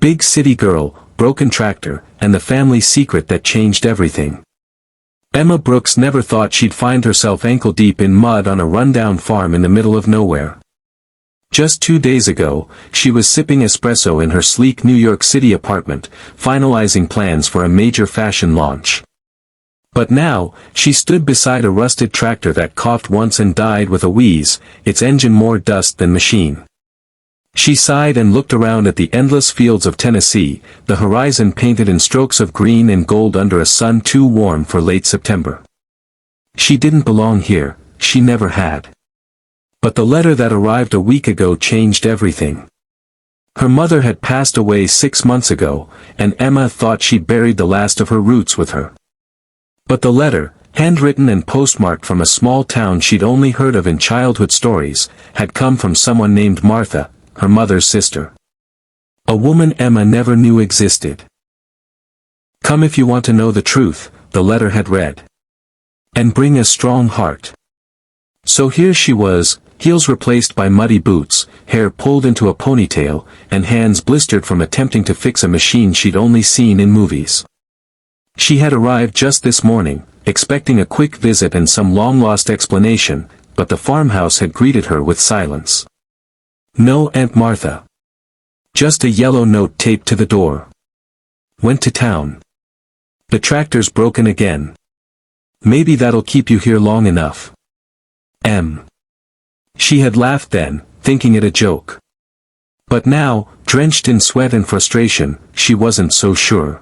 Big city girl, broken tractor, and the family secret that changed everything. Emma Brooks never thought she'd find herself ankle-deep in mud on a rundown farm in the middle of nowhere. Just 2 days ago, she was sipping espresso in her sleek New York City apartment, finalizing plans for a major fashion launch. But now, she stood beside a rusted tractor that coughed once and died with a wheeze, its engine more dust than machine. She sighed and looked around at the endless fields of Tennessee, the horizon painted in strokes of green and gold under a sun too warm for late September. She didn't belong here, she never had. But the letter that arrived a week ago changed everything. Her mother had passed away 6 months ago, and Emma thought she'd buried the last of her roots with her. But the letter, handwritten and postmarked from a small town she'd only heard of in childhood stories, had come from someone named Martha, her mother's sister. A woman Emma never knew existed. "Come if you want to know the truth," the letter had read. "And bring a strong heart." So here she was, heels replaced by muddy boots, hair pulled into a ponytail, and hands blistered from attempting to fix a machine she'd only seen in movies. She had arrived just this morning, expecting a quick visit and some long-lost explanation, but the farmhouse had greeted her with silence. No Aunt Martha. Just a yellow note taped to the door. "Went to town. The tractor's broken again. Maybe that'll keep you here long enough. M." She had laughed then, thinking it a joke. But now, drenched in sweat and frustration, she wasn't so sure.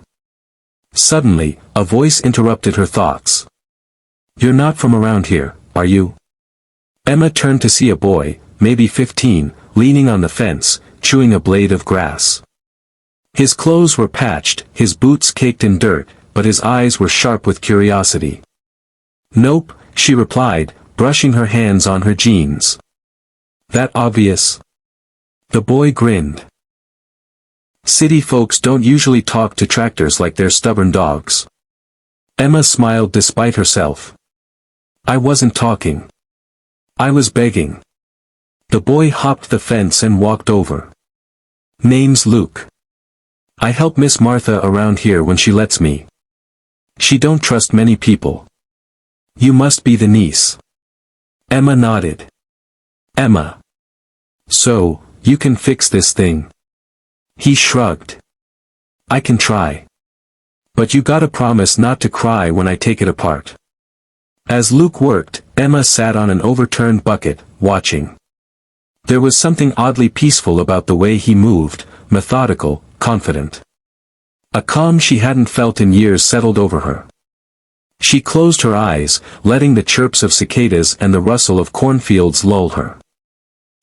Suddenly, a voice interrupted her thoughts. "You're not from around here, are you?" Emma turned to see a boy, maybe 15, leaning on the fence, chewing a blade of grass. His clothes were patched, his boots caked in dirt, but his eyes were sharp with curiosity. "Nope," she replied, brushing her hands on her jeans. "That obvious?" The boy grinned. "City folks don't usually talk to tractors like they're stubborn dogs." Emma smiled despite herself. "I wasn't talking. I was begging." The boy hopped the fence and walked over. "Name's Luke. I help Miss Martha around here when she lets me. She don't trust many people. You must be the niece." Emma nodded. "Emma. So, you can fix this thing?" He shrugged. "I can try. But you gotta promise not to cry when I take it apart." As Luke worked, Emma sat on an overturned bucket, watching. There was something oddly peaceful about the way he moved, methodical, confident. A calm she hadn't felt in years settled over her. She closed her eyes, letting the chirps of cicadas and the rustle of cornfields lull her.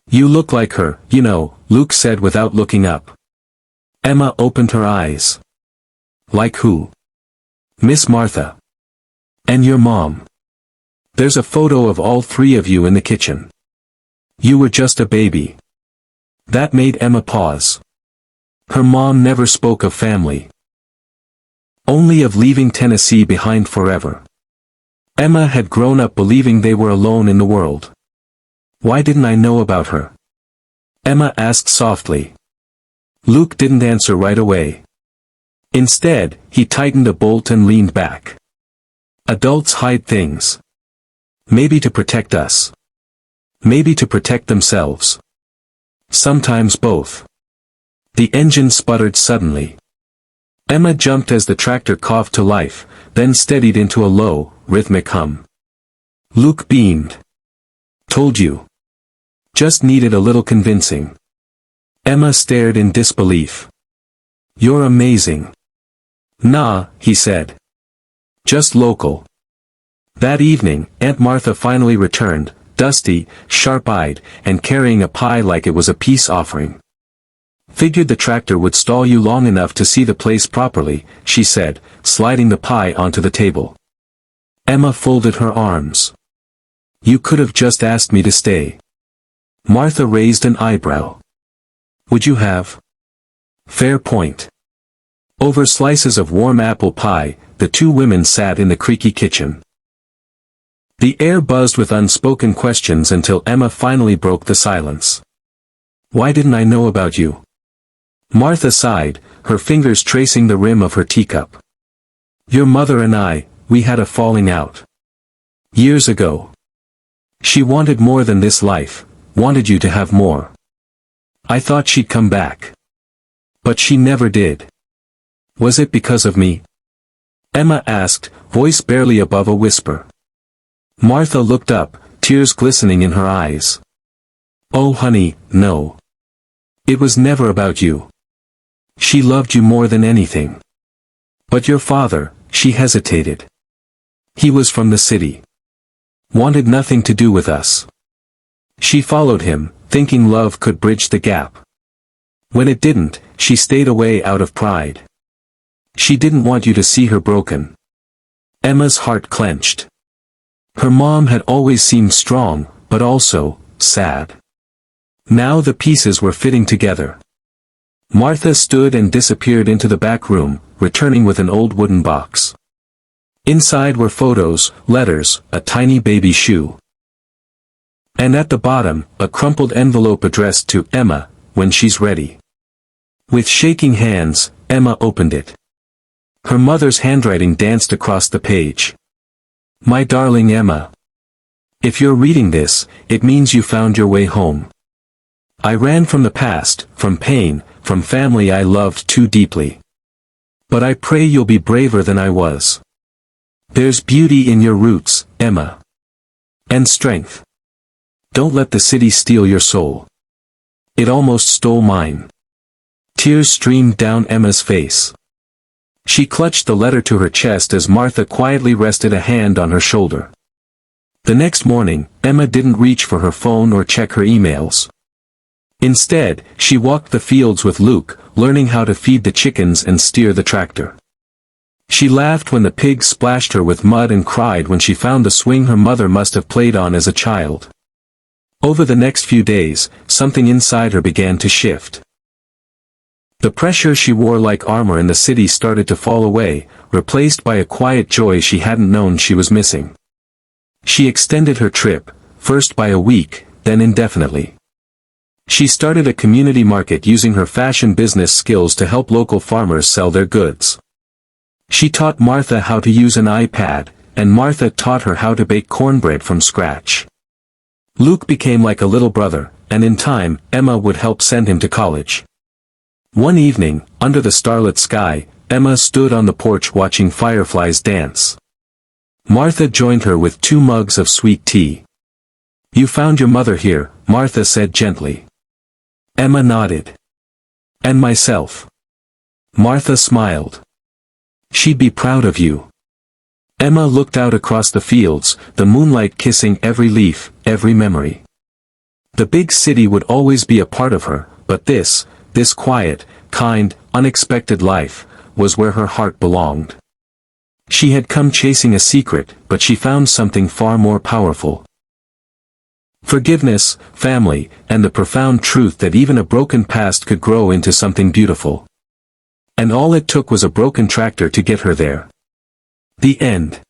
"You look like her, you know," Luke said without looking up. Emma opened her eyes. "Like who?" "Miss Martha. And your mom. There's a photo of all three of you in the kitchen. You were just a baby." That made Emma pause. Her mom never spoke of family. Only of leaving Tennessee behind forever. Emma had grown up believing they were alone in the world. "Why didn't I know about her?" Emma asked softly. Luke didn't answer right away. Instead, he tightened a bolt and leaned back. "Adults hide things. Maybe to protect us. Maybe to protect themselves. Sometimes both." The engine sputtered suddenly. Emma jumped as the tractor coughed to life, then steadied into a low, rhythmic hum. Luke beamed. "Told you. Just needed a little convincing." Emma stared in disbelief. "You're amazing." "Nah," he said. "Just local." That evening, Aunt Martha finally returned, dusty, sharp-eyed, and carrying a pie like it was a peace offering. "Figured the tractor would stall you long enough to see the place properly," she said, sliding the pie onto the table. Emma folded her arms. "You could have just asked me to stay." Martha raised an eyebrow. "Would you have?" Fair point. Over slices of warm apple pie, the two women sat in the creaky kitchen. The air buzzed with unspoken questions until Emma finally broke the silence. "Why didn't I know about you?" Martha sighed, her fingers tracing the rim of her teacup. "Your mother and I, we had a falling out. Years ago. She wanted more than this life, wanted you to have more. I thought she'd come back. But she never did. Was it because of me?" Emma asked, voice barely above a whisper. Martha looked up, tears glistening in her eyes. "Oh honey, no. It was never about you. She loved you more than anything. But your father," she hesitated. "He was from the city. Wanted nothing to do with us. She followed him, thinking love could bridge the gap. When it didn't, she stayed away out of pride. She didn't want you to see her broken." Emma's heart clenched. Her mom had always seemed strong, but also sad. Now the pieces were fitting together. Martha stood and disappeared into the back room, returning with an old wooden box. Inside were photos, letters, a tiny baby shoe. And at the bottom, a crumpled envelope addressed to Emma, "When she's ready." With shaking hands, Emma opened it. Her mother's handwriting danced across the page. "My darling Emma. If you're reading this, it means you found your way home. I ran from the past, from pain, from family I loved too deeply. But I pray you'll be braver than I was. There's beauty in your roots, Emma. And strength. Don't let the city steal your soul. It almost stole mine." Tears streamed down Emma's face. She clutched the letter to her chest as Martha quietly rested a hand on her shoulder. The next morning, Emma didn't reach for her phone or check her emails. Instead, she walked the fields with Luke, learning how to feed the chickens and steer the tractor. She laughed when the pigs splashed her with mud and cried when she found the swing her mother must have played on as a child. Over the next few days, something inside her began to shift. The pressure she wore like armor in the city started to fall away, replaced by a quiet joy she hadn't known she was missing. She extended her trip, first by a week, then indefinitely. She started a community market using her fashion business skills to help local farmers sell their goods. She taught Martha how to use an iPad, and Martha taught her how to bake cornbread from scratch. Luke became like a little brother, and in time, Emma would help send him to college. One evening, under the starlit sky, Emma stood on the porch watching fireflies dance. Martha joined her with 2 mugs of sweet tea. "You found your mother here," Martha said gently. Emma nodded. "And myself." Martha smiled. "She'd be proud of you." Emma looked out across the fields, the moonlight kissing every leaf, every memory. The big city would always be a part of her, but this quiet, kind, unexpected life, was where her heart belonged. She had come chasing a secret, but she found something far more powerful. Forgiveness, family, and the profound truth that even a broken past could grow into something beautiful. And all it took was a broken tractor to get her there. The end.